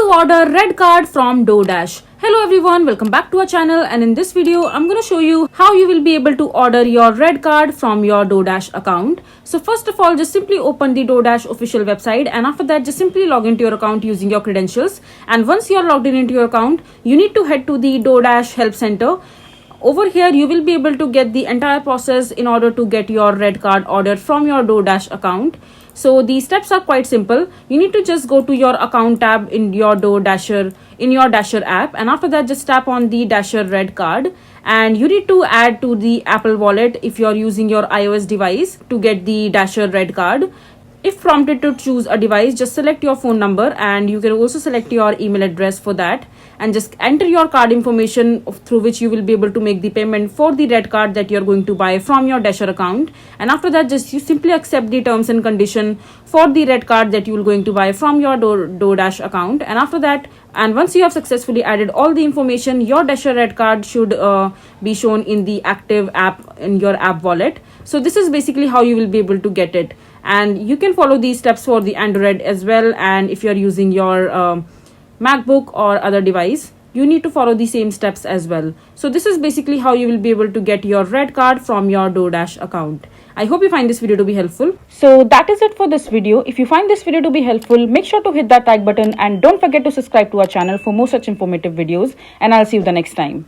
to order red card from Doordash. Hello everyone, welcome back to our channel, and in this video I'm going to show you how you will be able to order your red card from your Doordash account. So first of all, just simply open the Doordash official website, and after that just simply log into your account using your credentials. And once you are logged in into your account, you need to head to the Doordash help center. Over here you will be able to get the entire process in order to get your red card ordered from your Doordash account. So the steps are quite simple. You need to just go to your account tab in your Dasher app, and after that just tap on the Dasher red card, and you need to add to the Apple wallet if you are using your iOS device to get the Dasher red card. If prompted to choose a device, just select your phone number, and you can also select your email address for that, and just enter your card information through which you will be able to make the payment for the red card that you are going to buy from your Dasher account. And after that just you simply accept the terms and condition for the red card that you are going to buy from your Doordash account. And after that, and once you have successfully added all the information, your Dasher red card should be shown in the active app in your app wallet. So this is basically how you will be able to get it, and you can follow these steps for the Android as well. And if you are using your MacBook or other device, you need to follow the same steps as well. So this is basically how you will be able to get your red card from your Doordash account. I hope you find this video to be helpful. So that is it for this video. If you find this video to be helpful, make sure to hit that like button, and don't forget to subscribe to our channel for more such informative videos, and I'll see you the next time.